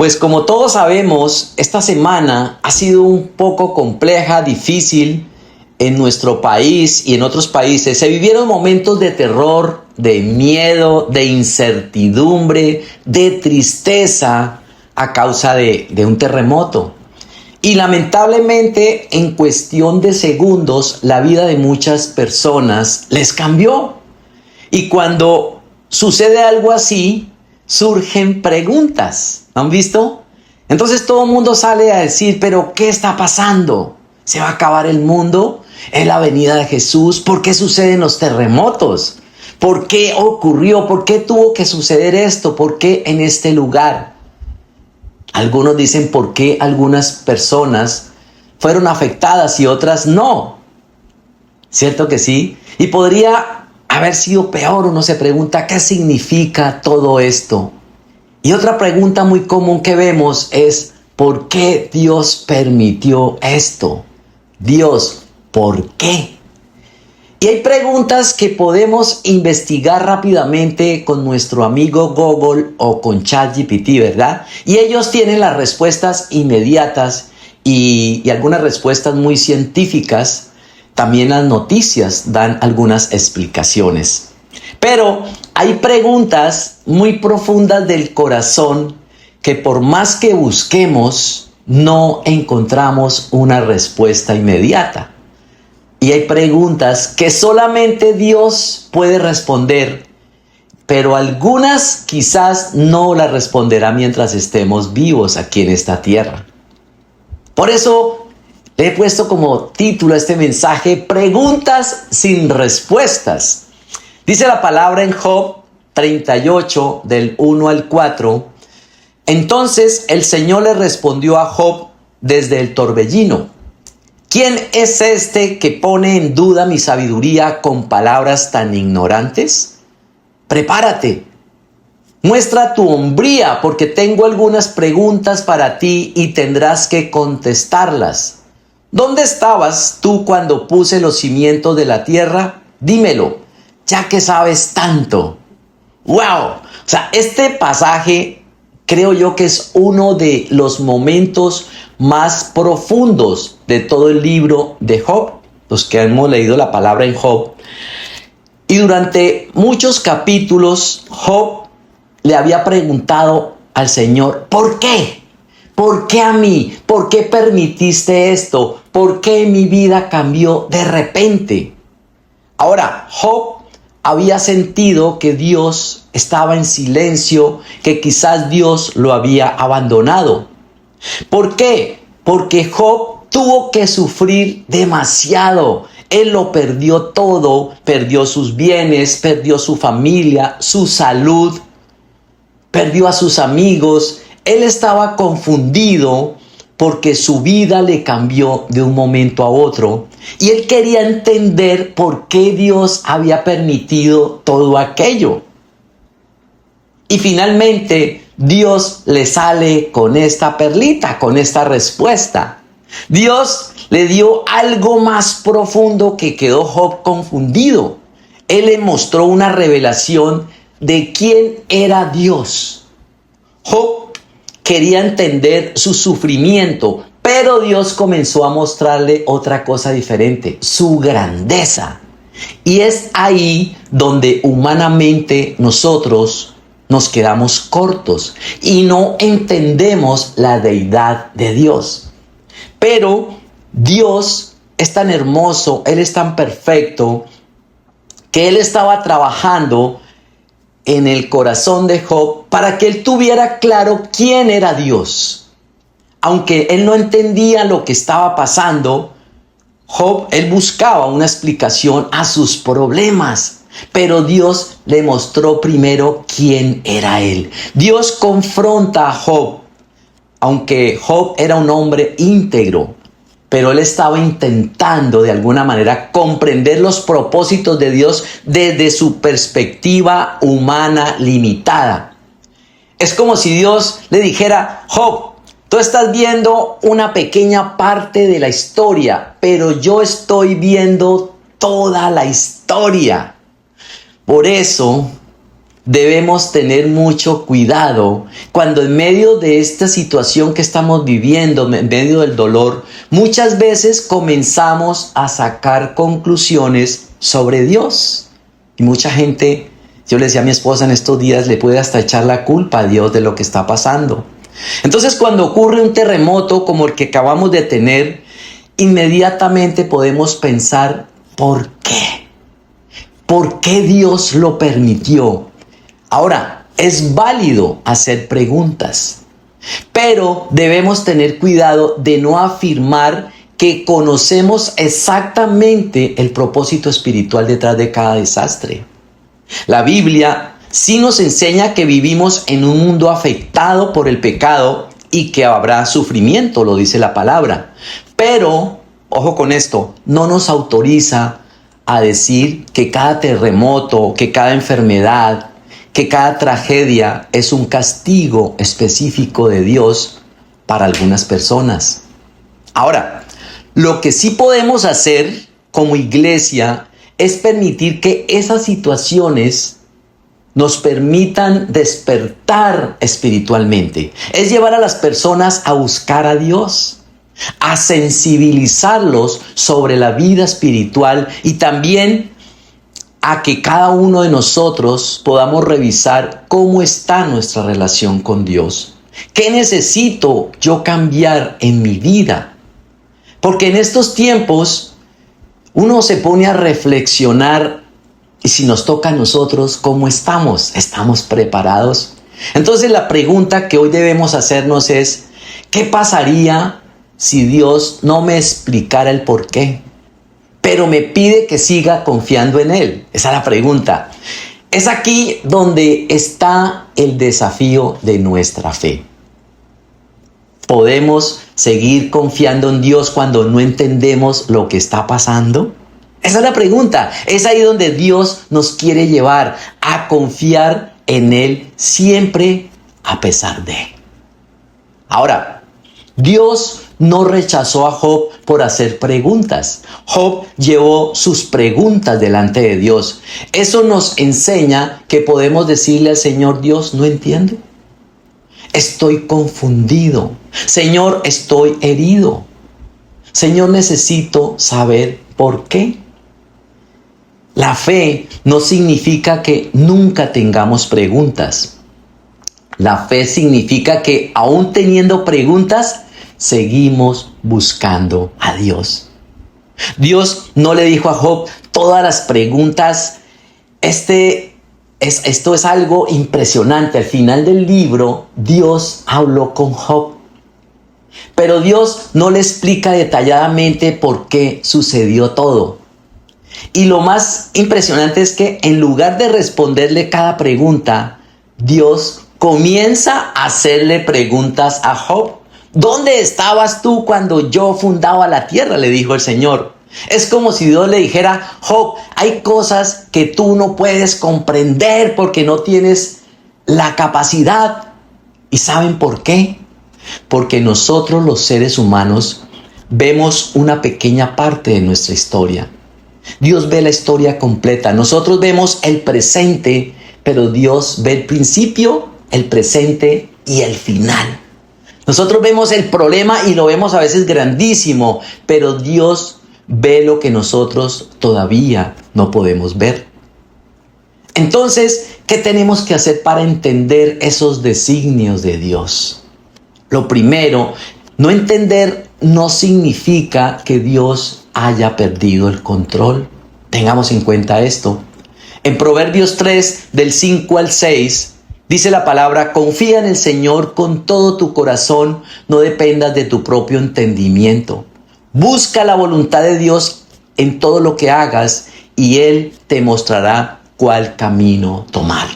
Pues como todos sabemos, esta semana ha sido un poco compleja, difícil en nuestro país y en otros países. Se vivieron momentos de terror, de miedo, de incertidumbre, de tristeza a causa de un terremoto. Y lamentablemente en cuestión de segundos la vida de muchas personas les cambió. Y cuando sucede algo así, surgen preguntas. ¿Han visto? Entonces todo el mundo sale a decir, pero ¿qué está pasando? ¿Se va a acabar el mundo? ¿Es la venida de Jesús? ¿Por qué suceden los terremotos? ¿Por qué ocurrió? ¿Por qué tuvo que suceder esto? ¿Por qué en este lugar? Algunos dicen por qué algunas personas fueron afectadas y otras no. ¿Cierto que sí? Y podría haber sido peor. Uno se pregunta, ¿qué significa todo esto? Y otra pregunta muy común que vemos es, ¿por qué Dios permitió esto? Dios, ¿por qué? Y hay preguntas que podemos investigar rápidamente con nuestro amigo Google o con ChatGPT, ¿verdad? Y ellos tienen las respuestas inmediatas y algunas respuestas muy científicas. También las noticias dan algunas explicaciones. Pero hay preguntas muy profundas del corazón que por más que busquemos, no encontramos una respuesta inmediata. Y hay preguntas que solamente Dios puede responder, pero algunas quizás no las responderá mientras estemos vivos aquí en esta tierra. Por eso le he puesto como título a este mensaje, Preguntas sin respuestas. Dice la palabra en Job 38, del 1 al 4. Entonces el Señor le respondió a Job desde el torbellino. ¿Quién es este que pone en duda mi sabiduría con palabras tan ignorantes? Prepárate, muestra tu hombría, porque tengo algunas preguntas para ti y tendrás que contestarlas. ¿Dónde estabas tú cuando puse los cimientos de la tierra? Dímelo, ya que sabes tanto. ¡Wow! O sea, este pasaje creo yo que es uno de los momentos más profundos de todo el libro de Job, los que hemos leído la palabra en Job. Y durante muchos capítulos, Job le había preguntado al Señor, ¿por qué? ¿Por qué a mí? ¿Por qué permitiste esto? ¿Por qué mi vida cambió de repente? Ahora, Job había sentido que Dios estaba en silencio, que quizás Dios lo había abandonado. ¿Por qué? Porque Job tuvo que sufrir demasiado. Él lo perdió todo, perdió sus bienes, perdió su familia, su salud, perdió a sus amigos. Él estaba confundido porque su vida le cambió de un momento a otro. Y él quería entender por qué Dios había permitido todo aquello. Y finalmente Dios le sale con esta perlita, con esta respuesta. Dios le dio algo más profundo que quedó Job confundido. Él le mostró una revelación de quién era Dios. Job quería entender su sufrimiento, pero Dios comenzó a mostrarle otra cosa diferente, su grandeza. Y es ahí donde humanamente nosotros nos quedamos cortos y no entendemos la deidad de Dios. Pero Dios es tan hermoso, Él es tan perfecto, que Él estaba trabajando en el corazón de Job para que él tuviera claro quién era Dios. Aunque él no entendía lo que estaba pasando, Job, él buscaba una explicación a sus problemas. Pero Dios le mostró primero quién era él. Dios confronta a Job, aunque Job era un hombre íntegro, pero él estaba intentando de alguna manera comprender los propósitos de Dios desde su perspectiva humana limitada. Es como si Dios le dijera, Job, tú estás viendo una pequeña parte de la historia, pero yo estoy viendo toda la historia. Por eso debemos tener mucho cuidado cuando en medio de esta situación que estamos viviendo, en medio del dolor, muchas veces comenzamos a sacar conclusiones sobre Dios. Y mucha gente, yo le decía a mi esposa en estos días, le puede hasta echar la culpa a Dios de lo que está pasando. Entonces, cuando ocurre un terremoto como el que acabamos de tener, inmediatamente podemos pensar, ¿por qué? ¿Por qué Dios lo permitió? Ahora, es válido hacer preguntas, pero debemos tener cuidado de no afirmar que conocemos exactamente el propósito espiritual detrás de cada desastre. La Biblia sí nos enseña que vivimos en un mundo afectado por el pecado y que habrá sufrimiento, lo dice la palabra. Pero, ojo con esto, no nos autoriza a decir que cada terremoto, que cada enfermedad, que cada tragedia es un castigo específico de Dios para algunas personas. Ahora, lo que sí podemos hacer como iglesia es permitir que esas situaciones nos permitan despertar espiritualmente. Es llevar a las personas a buscar a Dios, a sensibilizarlos sobre la vida espiritual y también a que cada uno de nosotros podamos revisar cómo está nuestra relación con Dios. ¿Qué necesito yo cambiar en mi vida? Porque en estos tiempos uno se pone a reflexionar y si nos toca a nosotros, ¿cómo estamos? ¿Estamos preparados? Entonces la pregunta que hoy debemos hacernos es, ¿qué pasaría si Dios no me explicara el por qué, pero me pide que siga confiando en Él? Esa es la pregunta. Es aquí donde está el desafío de nuestra fe. ¿Podemos seguir confiando en Dios cuando no entendemos lo que está pasando? Esa es la pregunta. Es ahí donde Dios nos quiere llevar a confiar en Él siempre a pesar de. Ahora, Dios no rechazó a Job por hacer preguntas. Job llevó sus preguntas delante de Dios. Eso nos enseña que podemos decirle al Señor: Dios, no entiendo. Estoy confundido. Señor, estoy herido. Señor, necesito saber por qué. La fe no significa que nunca tengamos preguntas. La fe significa que aún teniendo preguntas, seguimos buscando a Dios. Dios no le dijo a Job todas las preguntas. Esto es algo impresionante. Al final del libro, Dios habló con Job. Pero Dios no le explica detalladamente por qué sucedió todo. Y lo más impresionante es que en lugar de responderle cada pregunta, Dios comienza a hacerle preguntas a Job. ¿Dónde estabas tú cuando yo fundaba la tierra?, le dijo el Señor. Es como si Dios le dijera: Job, hay cosas que tú no puedes comprender porque no tienes la capacidad. ¿Y saben por qué? Porque nosotros, los seres humanos, vemos una pequeña parte de nuestra historia. Dios ve la historia completa. Nosotros vemos el presente, pero Dios ve el principio, el presente y el final. Nosotros vemos el problema y lo vemos a veces grandísimo, pero Dios ve lo que nosotros todavía no podemos ver. Entonces, ¿qué tenemos que hacer para entender esos designios de Dios? Lo primero, no entender no significa que Dios haya perdido el control. Tengamos en cuenta esto. En Proverbios 3, del 5 al 6, dice la palabra: confía en el Señor con todo tu corazón, no dependas de tu propio entendimiento. Busca la voluntad de Dios en todo lo que hagas y Él te mostrará cuál camino tomar.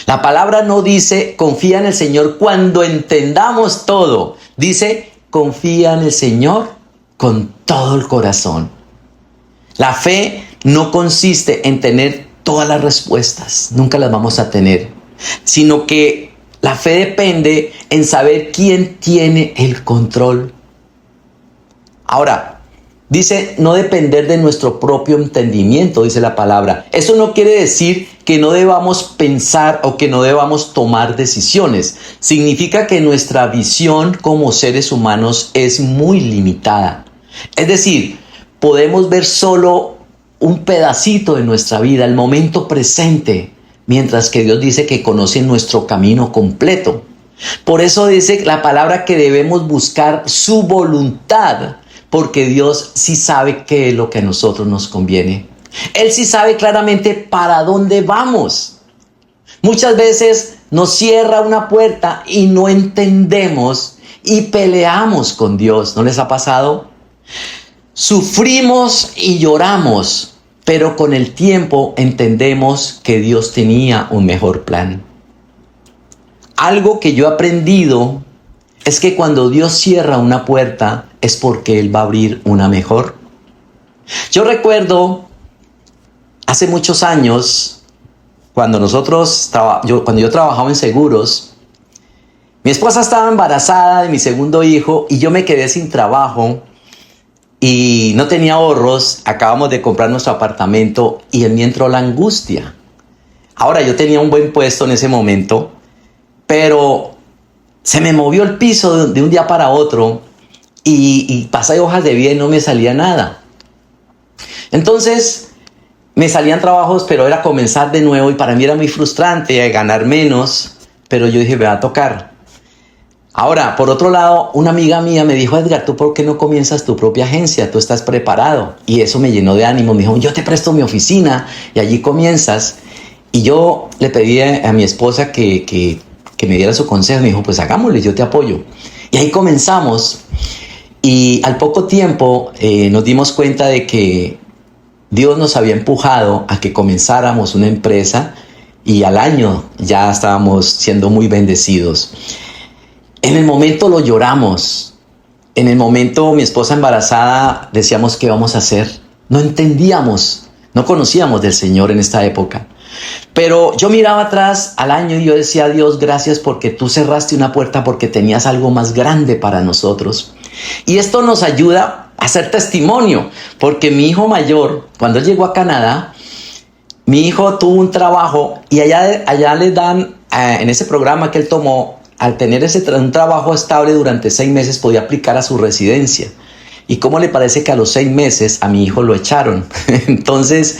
La palabra no dice confía en el Señor cuando entendamos todo. Dice confía en el Señor con todo el corazón. La fe no consiste en tener todas las respuestas, nunca las vamos a tener, sino que la fe depende en saber quién tiene el control. Ahora, dice no depender de nuestro propio entendimiento, dice la palabra. Eso no quiere decir que no debamos pensar o que no debamos tomar decisiones. Significa que nuestra visión como seres humanos es muy limitada. Es decir, podemos ver solo un pedacito de nuestra vida, el momento presente, mientras que Dios dice que conoce nuestro camino completo. Por eso dice la palabra que debemos buscar su voluntad, porque Dios sí sabe qué es lo que a nosotros nos conviene. Él sí sabe claramente para dónde vamos. Muchas veces nos cierra una puerta y no entendemos y peleamos con Dios. ¿No les ha pasado? Sufrimos y lloramos, pero con el tiempo entendemos que Dios tenía un mejor plan. Algo que yo he aprendido es que cuando Dios cierra una puerta es porque Él va a abrir una mejor. Yo recuerdo hace muchos años, cuando yo trabajaba en seguros, mi esposa estaba embarazada de mi segundo hijo y yo me quedé sin trabajo y no tenía ahorros. Acabamos de comprar nuestro apartamento y en mí entró la angustia. Ahora, yo tenía un buen puesto en ese momento, pero se me movió el piso de un día para otro y pasé hojas de vida y no me salía nada. Entonces me salían trabajos, pero era comenzar de nuevo y para mí era muy frustrante ganar menos, pero yo dije, me va a tocar. Ahora, por otro lado, una amiga mía me dijo, Edgar, ¿tú por qué no comienzas tu propia agencia? Tú estás preparado. Y eso me llenó de ánimo. Me dijo, yo te presto mi oficina y allí comienzas. Y yo le pedí a mi esposa que me diera su consejo. Me dijo, pues hagámosle, yo te apoyo. Y ahí comenzamos. Y al poco tiempo nos dimos cuenta de que Dios nos había empujado a que comenzáramos una empresa y al año ya estábamos siendo muy bendecidos. En el momento lo lloramos. En el momento mi esposa embarazada decíamos, ¿qué vamos a hacer? No entendíamos, no conocíamos del Señor en esta época. Pero yo miraba atrás al año y yo decía, Dios, gracias porque tú cerraste una puerta porque tenías algo más grande para nosotros. Y esto nos ayuda a hacer testimonio, porque mi hijo mayor, cuando él llegó a Canadá, mi hijo tuvo un trabajo y allá le dan, en ese programa que él tomó, al tener un trabajo estable durante 6 meses, podía aplicar a su residencia. ¿Y cómo le parece que a los 6 meses a mi hijo lo echaron? Entonces,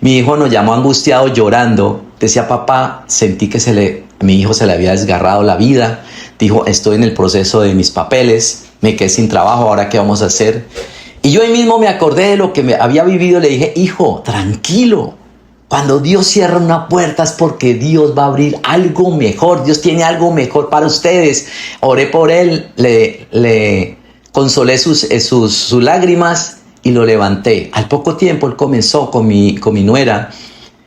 mi hijo nos llamó angustiado, llorando. Decía, papá, sentí que a mi hijo se le había desgarrado la vida. Dijo, estoy en el proceso de mis papeles, me quedé sin trabajo, ¿ahora qué vamos a hacer? Y yo ahí mismo me acordé de lo que me había vivido. Le dije, hijo, tranquilo. Cuando Dios cierra una puerta es porque Dios va a abrir algo mejor. Dios tiene algo mejor para ustedes. Oré por él, le consolé sus lágrimas y lo levanté. Al poco tiempo él comenzó con mi nuera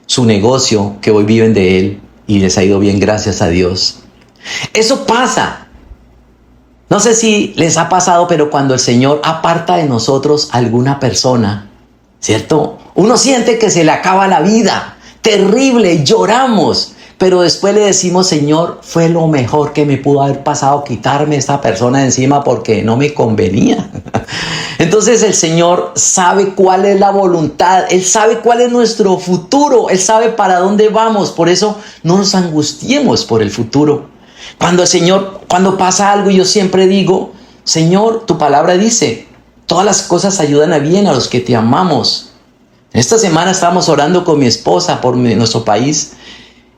su negocio, que hoy viven de él y les ha ido bien, gracias a Dios. Eso pasa. No sé si les ha pasado, pero cuando el Señor aparta de nosotros a alguna persona, ¿cierto? Uno siente que se le acaba la vida, terrible, lloramos, pero después le decimos, Señor, fue lo mejor que me pudo haber pasado quitarme esta persona de encima porque no me convenía. Entonces el Señor sabe cuál es la voluntad, Él sabe cuál es nuestro futuro, Él sabe para dónde vamos, por eso no nos angustiemos por el futuro. Cuando pasa algo, yo siempre digo, Señor, tu palabra dice, todas las cosas ayudan a bien a los que te amamos. Esta semana estábamos orando con mi esposa por nuestro país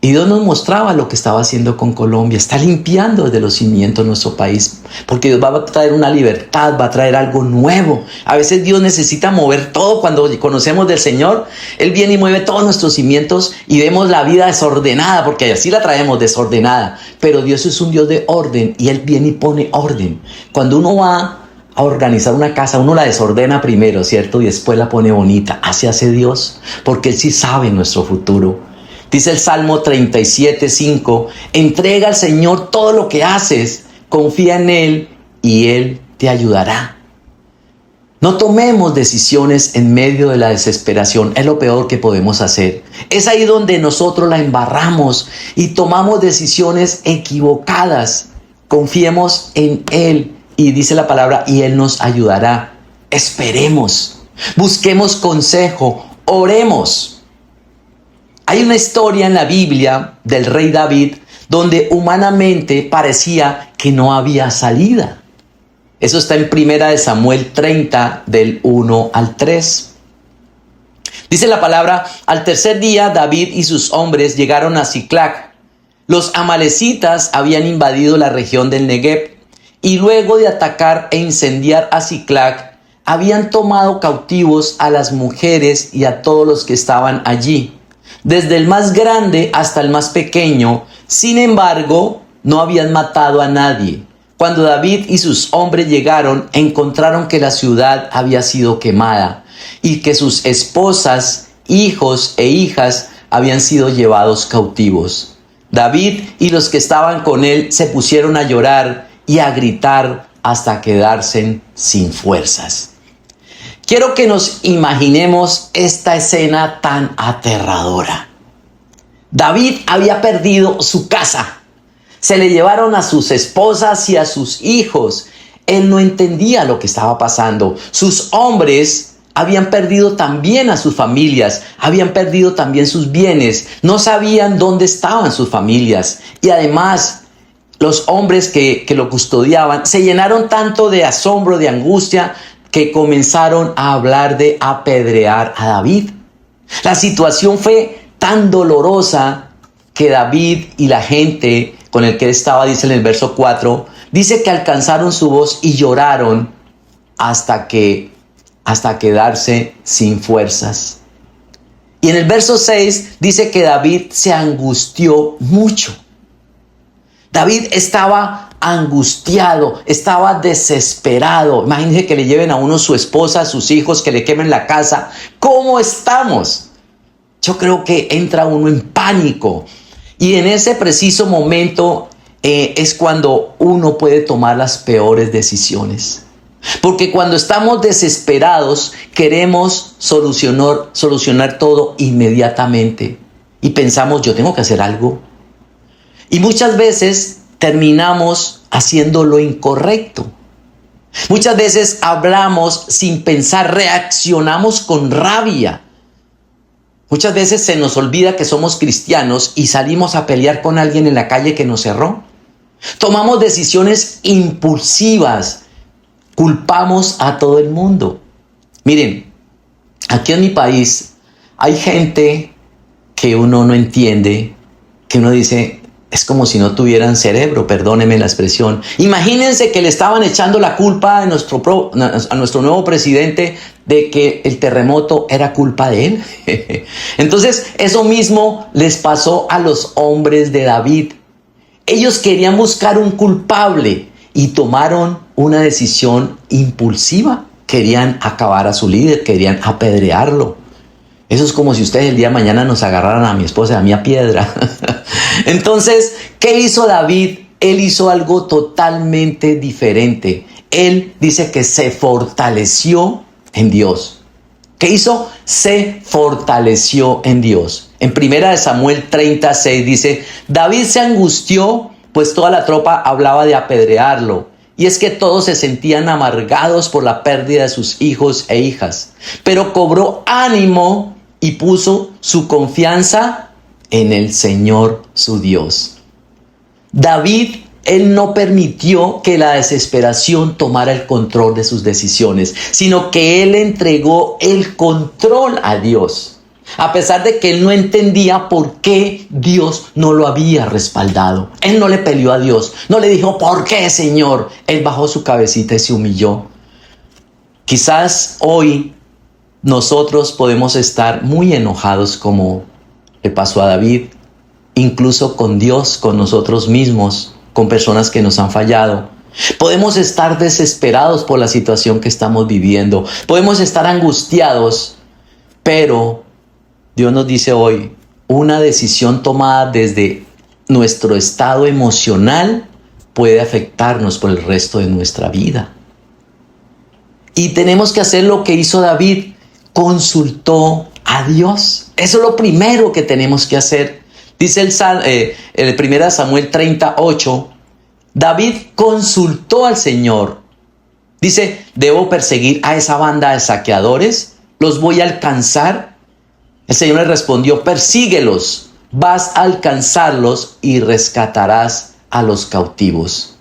y Dios nos mostraba lo que estaba haciendo con Colombia. Está limpiando desde los cimientos nuestro país, porque Dios va a traer una libertad, va a traer algo nuevo. A veces Dios necesita mover todo. Cuando conocemos del Señor, Él viene y mueve todos nuestros cimientos y vemos la vida desordenada, porque así la traemos desordenada. Pero Dios es un Dios de orden y Él viene y pone orden. Cuando uno va a organizar una casa, uno la desordena primero, ¿cierto? Y después la pone bonita. Así hace Dios, porque Él sí sabe nuestro futuro. Dice el Salmo 37:5, entrega al Señor todo lo que haces, confía en Él y Él te ayudará. No tomemos decisiones en medio de la desesperación, es lo peor que podemos hacer. Es ahí donde nosotros la embarramos y tomamos decisiones equivocadas. Confiemos en Él y dice la palabra, y Él nos ayudará. Esperemos, busquemos consejo, oremos. Hay una historia en la Biblia del rey David donde humanamente parecía que no había salida. Eso está en 1 Samuel 30 del 1 al 3. Dice la palabra: al tercer día David y sus hombres llegaron a Siclag. Los amalecitas habían invadido la región del Negev y luego de atacar e incendiar a Siclag, habían tomado cautivos a las mujeres y a todos los que estaban allí, desde el más grande hasta el más pequeño. Sin embargo, no habían matado a nadie. Cuando David y sus hombres llegaron, encontraron que la ciudad había sido quemada y que sus esposas, hijos e hijas habían sido llevados cautivos. David y los que estaban con él se pusieron a llorar y a gritar hasta quedarse sin fuerzas. Quiero que nos imaginemos esta escena tan aterradora. David había perdido su casa. Se le llevaron a sus esposas y a sus hijos. Él no entendía lo que estaba pasando. Sus hombres habían perdido también a sus familias, habían perdido también sus bienes. No sabían dónde estaban sus familias. Y además, los hombres que lo custodiaban se llenaron tanto de asombro, de angustia, que comenzaron a hablar de apedrear a David. La situación fue tan dolorosa que David y la gente con el que él estaba, dice en el verso 4, dice que alcanzaron su voz y lloraron hasta quedarse sin fuerzas. Y en el verso 6 dice que David se angustió mucho. David estaba angustiado, estaba desesperado. Imagínense que le lleven a uno su esposa, a sus hijos, que le quemen la casa. ¿Cómo estamos? Yo creo que entra uno en pánico. Y en ese preciso momento es cuando uno puede tomar las peores decisiones. Porque cuando estamos desesperados, queremos solucionar todo inmediatamente. Y pensamos, yo tengo que hacer algo. Y muchas veces terminamos haciendo lo incorrecto. Muchas veces hablamos sin pensar, reaccionamos con rabia. Muchas veces se nos olvida que somos cristianos y salimos a pelear con alguien en la calle que nos erró. Tomamos decisiones impulsivas, culpamos a todo el mundo. Miren, aquí en mi país hay gente que uno no entiende, que uno dice, es como si no tuvieran cerebro, perdónenme la expresión. Imagínense que le estaban echando la culpa a nuestro nuevo presidente de que el terremoto era culpa de él. Entonces, eso mismo les pasó a los hombres de David. Ellos querían buscar un culpable y tomaron una decisión impulsiva. Querían acabar a su líder, querían apedrearlo. Eso es como si ustedes el día de mañana nos agarraran a mi esposa y a mí a piedra. Entonces, ¿qué hizo David? Él hizo algo totalmente diferente. Él dice que se fortaleció en Dios. ¿Qué hizo? Se fortaleció en Dios. En 1 Samuel 36 dice, David se angustió, pues toda la tropa hablaba de apedrearlo. Y es que todos se sentían amargados por la pérdida de sus hijos e hijas. Pero cobró ánimo y puso su confianza en el Señor su Dios. David, él no permitió que la desesperación tomara el control de sus decisiones, sino que él entregó el control a Dios. A pesar de que él no entendía por qué Dios no lo había respaldado. Él no le peleó a Dios, no le dijo, ¿por qué, Señor? Él bajó su cabecita y se humilló. Quizás hoy nosotros podemos estar muy enojados como le pasó a David, incluso con Dios, con nosotros mismos, con personas que nos han fallado. Podemos estar desesperados por la situación que estamos viviendo. Podemos estar angustiados, pero Dios nos dice hoy, una decisión tomada desde nuestro estado emocional puede afectarnos por el resto de nuestra vida. Y tenemos que hacer lo que hizo David, consultó a Dios. Eso es lo primero que tenemos que hacer. Dice el 1 Samuel 38, David consultó al Señor. Dice, ¿debo perseguir a esa banda de saqueadores? ¿Los voy a alcanzar? El Señor le respondió: persíguelos, vas a alcanzarlos y rescatarás a los cautivos.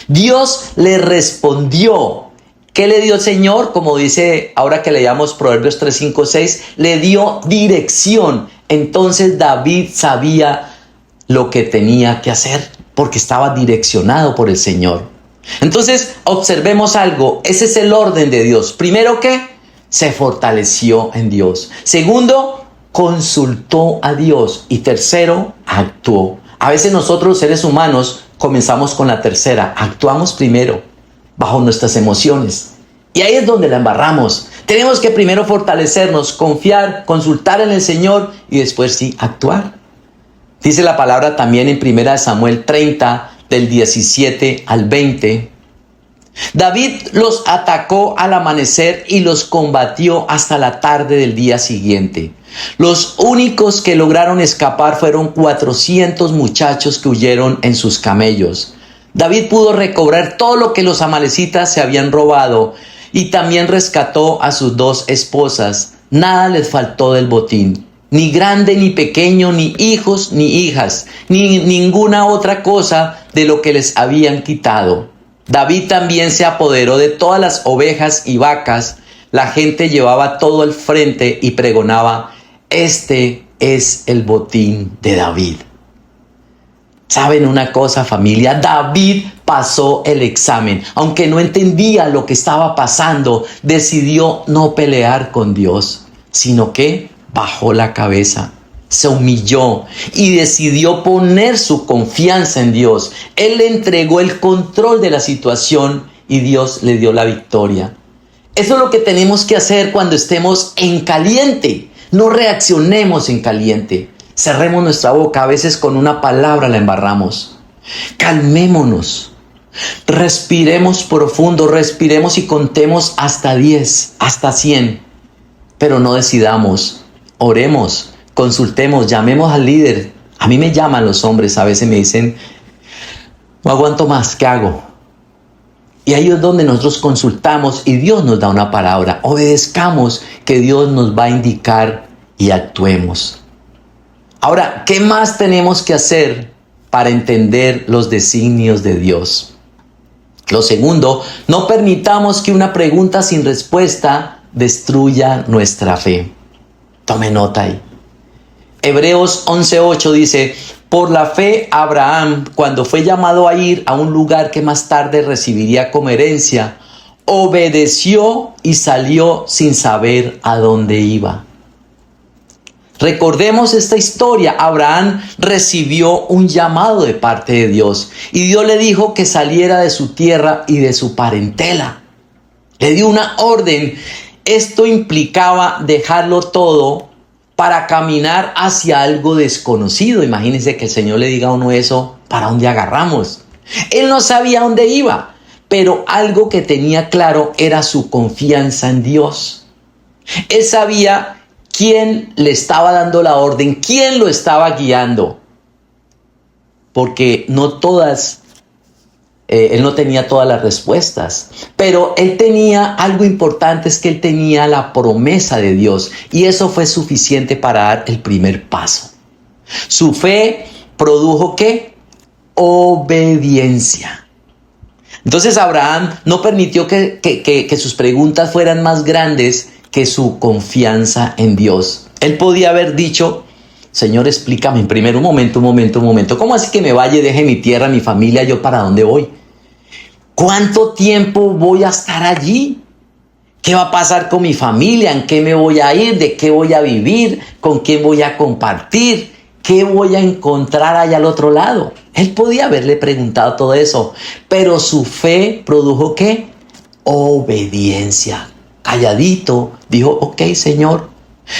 Dios le respondió. ¿Qué le dio el Señor? Como dice ahora que leamos Proverbios 3, 5, 6, le dio dirección. Entonces David sabía lo que tenía que hacer porque estaba direccionado por el Señor. Entonces observemos algo, ese es el orden de Dios. Primero, que se fortaleció en Dios. Segundo, consultó a Dios. Y tercero, actuó. A veces nosotros, los seres humanos, comenzamos con la tercera. Actuamos primero, bajo nuestras emociones. Y ahí es donde la embarramos. Tenemos que primero fortalecernos, confiar, consultar en el Señor y después sí actuar. Dice la palabra también en 1 Samuel 30, del 17 al 20. David los atacó al amanecer y los combatió hasta la tarde del día siguiente. Los únicos que lograron escapar fueron 400 muchachos que huyeron en sus camellos. David pudo recobrar todo lo que los amalecitas se habían robado y también rescató a sus 2 esposas. Nada les faltó del botín, ni grande ni pequeño, ni hijos ni hijas, ni ninguna otra cosa de lo que les habían quitado. David también se apoderó de todas las ovejas y vacas. La gente llevaba todo al frente y pregonaba: este es el botín de David. ¿Saben una cosa, familia? David pasó el examen. Aunque no entendía lo que estaba pasando, decidió no pelear con Dios, sino que bajó la cabeza, se humilló y decidió poner su confianza en Dios. Él le entregó el control de la situación y Dios le dio la victoria. Eso es lo que tenemos que hacer cuando estemos en caliente. No reaccionemos en caliente. Cerremos nuestra boca, a veces con una palabra la embarramos. Calmémonos, respiremos profundo, respiremos y contemos hasta 10, hasta 100. Pero no decidamos, oremos, consultemos, llamemos al líder. A mí me llaman los hombres, a veces me dicen: no aguanto más, ¿qué hago? Y ahí es donde nosotros consultamos y Dios nos da una palabra. Obedezcamos, que Dios nos va a indicar y actuemos. Ahora, ¿qué más tenemos que hacer para entender los designios de Dios? Lo segundo, no permitamos que una pregunta sin respuesta destruya nuestra fe. Tome nota ahí. Hebreos 11:8 dice: por la fe Abraham, cuando fue llamado a ir a un lugar que más tarde recibiría como herencia, obedeció y salió sin saber a dónde iba. Recordemos esta historia. Abraham recibió un llamado de parte de Dios y Dios le dijo que saliera de su tierra y de su parentela. Le dio una orden. Esto implicaba dejarlo todo para caminar hacia algo desconocido. Imagínense que el Señor le diga a uno eso: ¿para dónde agarramos? Él no sabía dónde iba, pero algo que tenía claro era su confianza en Dios. Él sabía quién le estaba dando la orden, quién lo estaba guiando. Porque él no tenía todas las respuestas, pero él tenía algo importante, es que él tenía la promesa de Dios y eso fue suficiente para dar el primer paso. Su fe produjo ¿qué? Obediencia. Entonces Abraham no permitió que sus preguntas fueran más grandes que su confianza en Dios. Él podía haber dicho: Señor, explícame en primer un momento. ¿Cómo así que me vaya y deje mi tierra, mi familia? ¿Yo para dónde voy? ¿Cuánto tiempo voy a estar allí? ¿Qué va a pasar con mi familia? ¿En qué me voy a ir? ¿De qué voy a vivir? ¿Con quién voy a compartir? ¿Qué voy a encontrar allá al otro lado? Él podía haberle preguntado todo eso, pero su fe produjo ¿qué? Obediencia. Calladito, dijo: ok, Señor.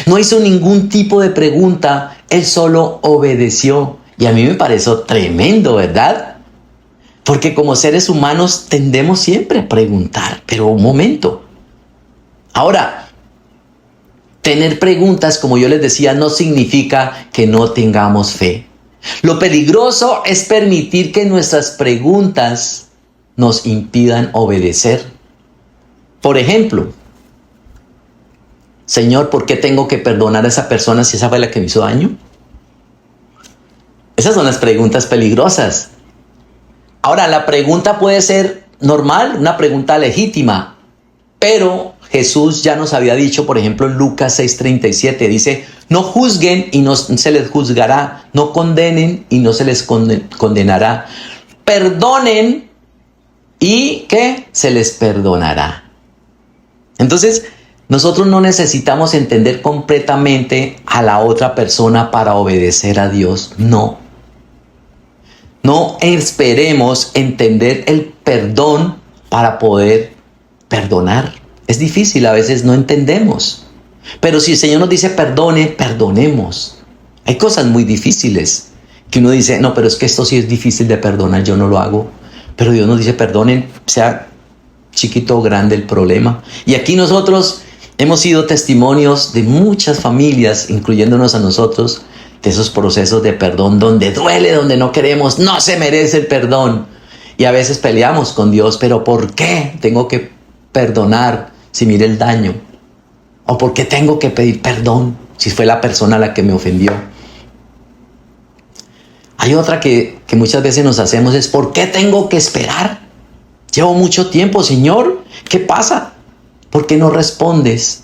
No hizo ningún tipo de pregunta, él solo obedeció. Y a mí me pareció tremendo, ¿verdad? Porque como seres humanos tendemos siempre a preguntar, pero un momento. Ahora, tener preguntas, como yo les decía, no significa que no tengamos fe. Lo peligroso es permitir que nuestras preguntas nos impidan obedecer. Por ejemplo, Señor, ¿por qué tengo que perdonar a esa persona si esa fue la que me hizo daño? Esas son las preguntas peligrosas. Ahora, la pregunta puede ser normal, una pregunta legítima, pero Jesús ya nos había dicho, por ejemplo, en Lucas 6:37, dice, no juzguen y no se les juzgará, no condenen y no se les condenará, perdonen y ¿qué? Se les perdonará. Entonces, nosotros no necesitamos entender completamente a la otra persona para obedecer a Dios, no. No esperemos entender el perdón para poder perdonar. Es difícil, a veces no entendemos. Pero si el Señor nos dice perdone, perdonemos. Hay cosas muy difíciles que uno dice, no, pero es que esto sí es difícil de perdonar, yo no lo hago. Pero Dios nos dice perdonen, sea chiquito o grande el problema. Y aquí nosotros hemos sido testimonios de muchas familias, incluyéndonos a nosotros, de esos procesos de perdón donde duele, donde no queremos, no se merece el perdón. Y a veces peleamos con Dios, pero ¿por qué tengo que perdonar si mire el daño? ¿O por qué tengo que pedir perdón si fue la persona a la que me ofendió? Hay otra que muchas veces nos hacemos es ¿por qué tengo que esperar? Llevo mucho tiempo, Señor, ¿qué pasa? ¿Por qué no respondes?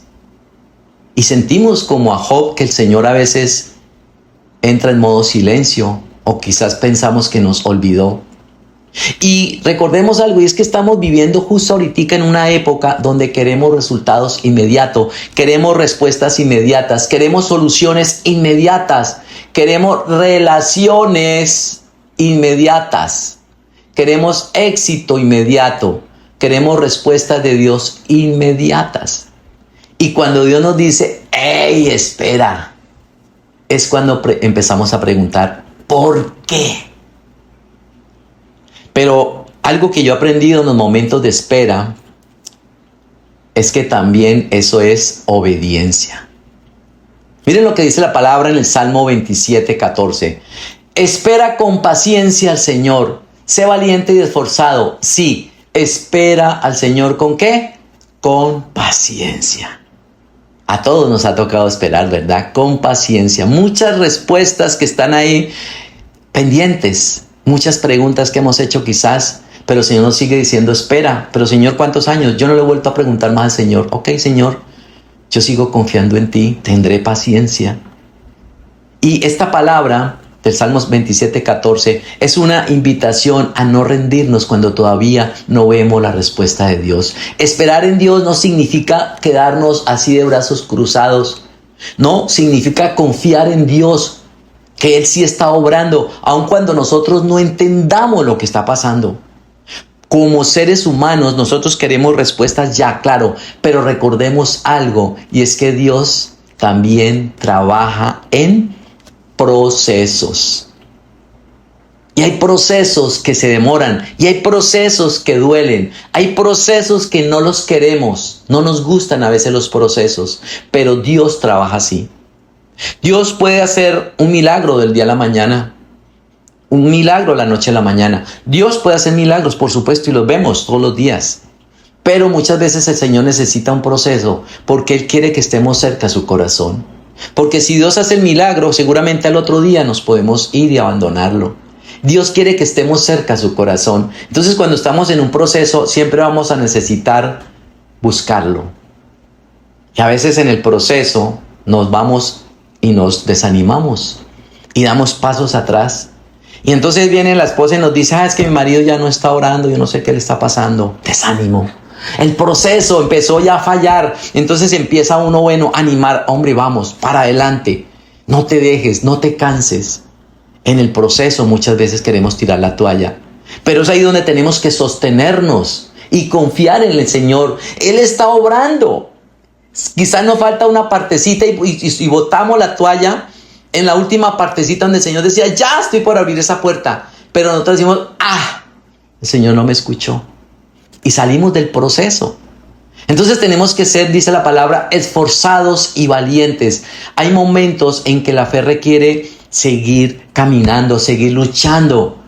Y sentimos como a Job que el Señor a veces entra en modo silencio o quizás pensamos que nos olvidó. Y recordemos algo, y es que estamos viviendo justo ahorita en una época donde queremos resultados inmediatos, queremos respuestas inmediatas, queremos soluciones inmediatas, queremos relaciones inmediatas, queremos éxito inmediato, queremos respuestas de Dios inmediatas. Y cuando Dios nos dice, ¡hey, espera! Es cuando empezamos a preguntar, ¿por qué? Pero algo que yo he aprendido en los momentos de espera es que también eso es obediencia. Miren lo que dice la palabra en el Salmo 27:14. Espera con paciencia al Señor, sé valiente y esforzado. Sí, espera al Señor ¿con qué? Con paciencia. A todos nos ha tocado esperar, ¿verdad? Con paciencia. Muchas respuestas que están ahí pendientes. Muchas preguntas que hemos hecho quizás, pero el Señor nos sigue diciendo, espera. Pero Señor, ¿cuántos años? Yo no le he vuelto a preguntar más al Señor. Ok, Señor, yo sigo confiando en ti, tendré paciencia. Y esta palabra del Salmos 27:14 es una invitación a no rendirnos cuando todavía no vemos la respuesta de Dios. Esperar en Dios no significa quedarnos así de brazos cruzados. No, significa confiar en Dios, que Él sí está obrando, aun cuando nosotros no entendamos lo que está pasando. Como seres humanos, nosotros queremos respuestas ya, claro, pero recordemos algo, y es que Dios también trabaja en procesos. Y hay procesos que se demoran, y hay procesos que duelen, hay procesos que no los queremos, no nos gustan a veces los procesos, pero Dios trabaja así. Dios puede hacer un milagro del día a la mañana, un milagro la noche a la mañana. Dios puede hacer milagros, por supuesto, y los vemos todos los días. Pero muchas veces el Señor necesita un proceso porque Él quiere que estemos cerca a su corazón. Porque si Dios hace el milagro, seguramente al otro día nos podemos ir y abandonarlo. Dios quiere que estemos cerca a su corazón. Entonces, cuando estamos en un proceso, siempre vamos a necesitar buscarlo. Y a veces en el proceso nos vamos y nos desanimamos y damos pasos atrás. Y entonces viene la esposa y nos dice, es que mi marido ya no está orando, yo no sé qué le está pasando. Desánimo. El proceso empezó ya a fallar. Entonces empieza uno, a animar. Hombre, vamos, para adelante. No te dejes, no te canses. En el proceso muchas veces queremos tirar la toalla. Pero es ahí donde tenemos que sostenernos y confiar en el Señor. Él está obrando. Quizás nos falta una partecita y botamos la toalla en la última partecita donde el Señor decía, ya estoy por abrir esa puerta. Pero nosotros decimos, el Señor no me escuchó. Y salimos del proceso. Entonces tenemos que ser, dice la palabra, esforzados y valientes. Hay momentos en que la fe requiere seguir caminando, seguir luchando.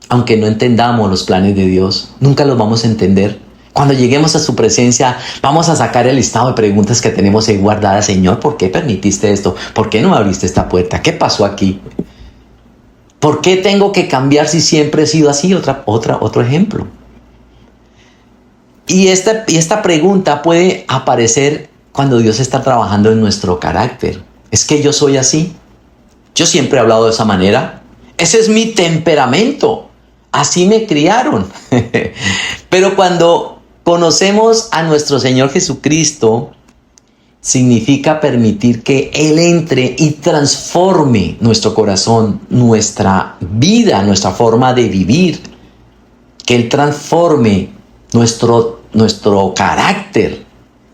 Aunque no entendamos los planes de Dios, nunca los vamos a entender. Cuando lleguemos a su presencia, vamos a sacar el listado de preguntas que tenemos ahí guardadas. Señor, ¿por qué permitiste esto? ¿Por qué no abriste esta puerta? ¿Qué pasó aquí? ¿Por qué tengo que cambiar si siempre he sido así? Otro ejemplo. Y esta pregunta puede aparecer cuando Dios está trabajando en nuestro carácter. ¿Es que yo soy así? Yo siempre he hablado de esa manera. Ese es mi temperamento. Así me criaron. Pero cuando conocemos a nuestro Señor Jesucristo, significa permitir que Él entre y transforme nuestro corazón, nuestra vida, nuestra forma de vivir. Que Él transforme nuestro carácter.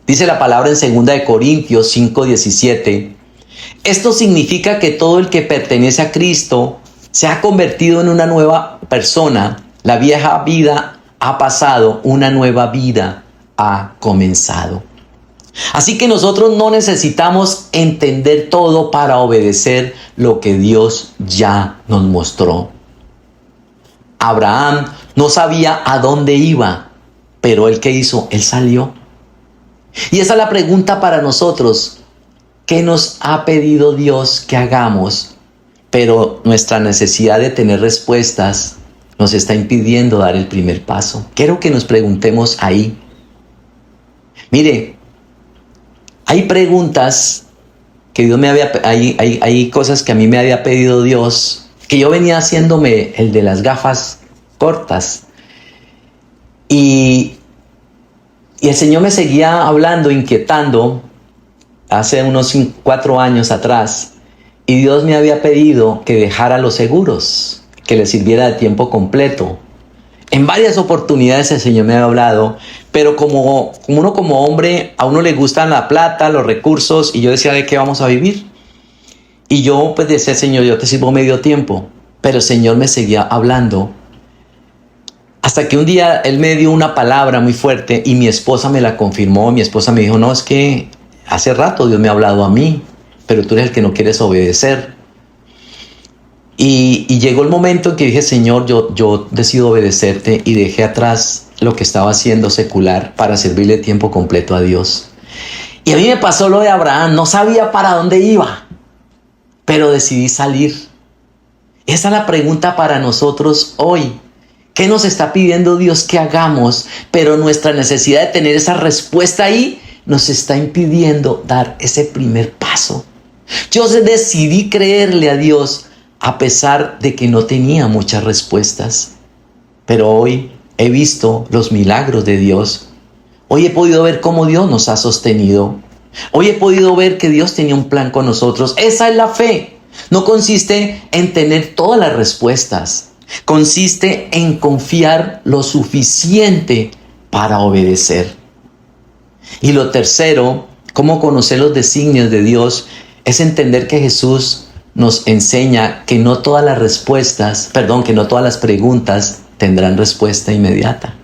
Dice la palabra en 2 Corintios 5:17. Esto significa que todo el que pertenece a Cristo se ha convertido en una nueva persona. La vieja vida ha pasado, una nueva vida ha comenzado. Así que nosotros no necesitamos entender todo para obedecer lo que Dios ya nos mostró. Abraham no sabía a dónde iba, pero él, ¿qué hizo? Él salió. Y esa es la pregunta para nosotros. ¿Qué nos ha pedido Dios que hagamos? Pero nuestra necesidad de tener respuestas nos está impidiendo dar el primer paso. Quiero que nos preguntemos ahí. Mire, hay preguntas que Dios me había... Hay cosas que a mí me había pedido Dios, que yo venía haciéndome el de las gafas cortas. Y el Señor me seguía hablando, inquietando, hace unos 4 años atrás. Y Dios me había pedido que dejara los seguros, que le sirviera de tiempo completo. En varias oportunidades el Señor me había hablado, pero como uno como hombre, a uno le gustan la plata, los recursos, y yo decía, ¿de qué vamos a vivir? Y yo pues decía, Señor, yo te sirvo medio tiempo, pero el Señor me seguía hablando. Hasta que un día Él me dio una palabra muy fuerte y mi esposa me la confirmó. Mi esposa me dijo, no, es que hace rato Dios me ha hablado a mí, pero tú eres el que no quieres obedecer. Y llegó el momento en que dije, Señor, yo decido obedecerte, y dejé atrás lo que estaba haciendo secular para servirle tiempo completo a Dios. Y a mí me pasó lo de Abraham, no sabía para dónde iba, pero decidí salir. Esa es la pregunta para nosotros hoy. ¿Qué nos está pidiendo Dios que hagamos? Pero nuestra necesidad de tener esa respuesta ahí nos está impidiendo dar ese primer paso. Yo decidí creerle a Dios a pesar de que no tenía muchas respuestas. Pero hoy he visto los milagros de Dios. Hoy he podido ver cómo Dios nos ha sostenido. Hoy he podido ver que Dios tenía un plan con nosotros. Esa es la fe. No consiste en tener todas las respuestas. Consiste en confiar lo suficiente para obedecer. Y lo tercero, cómo conocer los designios de Dios, es entender que Jesús nos enseña que no todas las preguntas tendrán respuesta inmediata.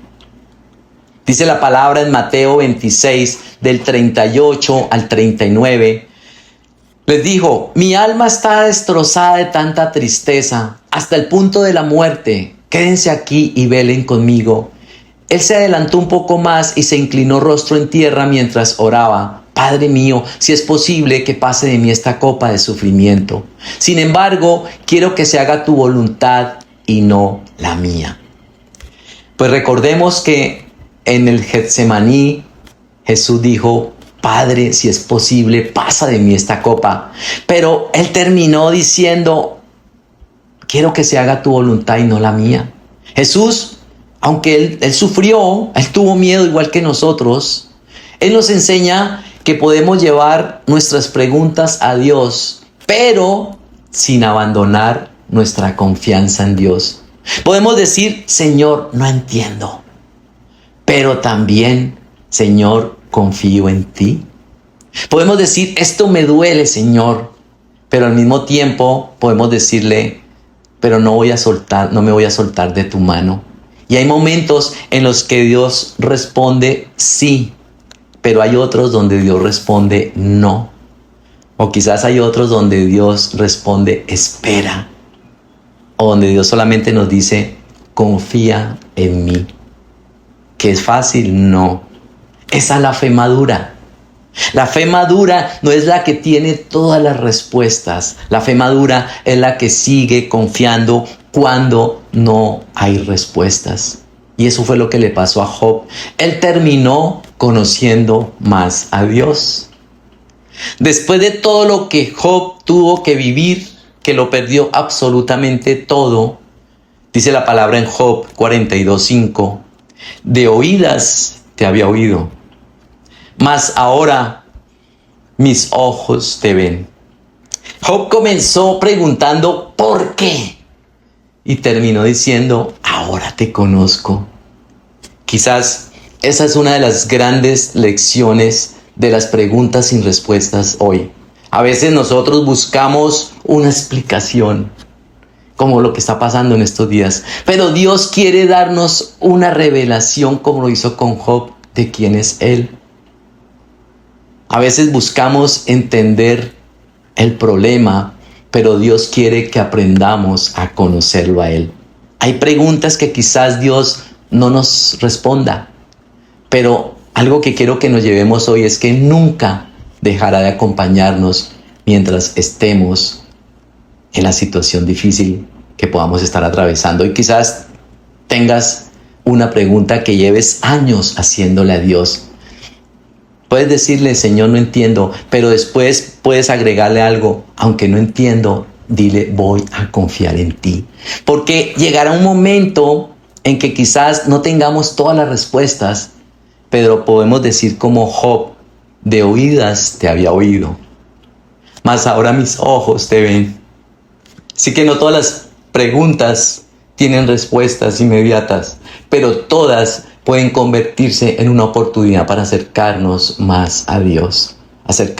Dice la palabra en Mateo 26, del 38 al 39. Les dijo, mi alma está destrozada de tanta tristeza, hasta el punto de la muerte. Quédense aquí y velen conmigo. Él se adelantó un poco más y se inclinó rostro en tierra mientras oraba. Padre mío, si es posible que pase de mí esta copa de sufrimiento. Sin embargo, quiero que se haga tu voluntad y no la mía. Pues recordemos que en el Getsemaní, Jesús dijo, Padre, si es posible, pasa de mí esta copa. Pero Él terminó diciendo, quiero que se haga tu voluntad y no la mía. Jesús, aunque Él sufrió, Él tuvo miedo igual que nosotros. Él nos enseña que podemos llevar nuestras preguntas a Dios, pero sin abandonar nuestra confianza en Dios. Podemos decir, Señor, no entiendo, pero también, Señor, confío en ti. Podemos decir, esto me duele, Señor, pero al mismo tiempo podemos decirle, pero no me voy a soltar de tu mano. Y hay momentos en los que Dios responde sí, pero hay otros donde Dios responde no. O quizás hay otros donde Dios responde espera. O donde Dios solamente nos dice confía en mí. ¿Que es fácil? No. Esa es la fe madura. La fe madura no es la que tiene todas las respuestas. La fe madura es la que sigue confiando cuando no hay respuestas. Y eso fue lo que le pasó a Job. Él terminó conociendo más a Dios. Después de todo lo que Job tuvo que vivir, que lo perdió absolutamente todo, dice la palabra en Job 42:5, de oídas te había oído, mas ahora mis ojos te ven. Job comenzó preguntando ¿por qué? Y terminó diciendo, ahora te conozco. Quizás esa es una de las grandes lecciones de las preguntas sin respuestas hoy. A veces nosotros buscamos una explicación, como lo que está pasando en estos días. Pero Dios quiere darnos una revelación, como lo hizo con Job, de quién es Él. A veces buscamos entender el problema, pero Dios quiere que aprendamos a conocerlo a Él. Hay preguntas que quizás Dios no nos responda, pero algo que quiero que nos llevemos hoy es que nunca dejará de acompañarnos mientras estemos en la situación difícil que podamos estar atravesando. Y quizás tengas una pregunta que lleves años haciéndole a Dios. Puedes decirle, Señor, no entiendo, pero después puedes agregarle algo, aunque no entiendo, dile, voy a confiar en ti. Porque llegará un momento en que quizás no tengamos todas las respuestas, pero podemos decir como Job, de oídas te había oído, mas ahora mis ojos te ven. Así que no todas las preguntas tienen respuestas inmediatas, pero todas pueden convertirse en una oportunidad para acercarnos más a Dios, acercarnos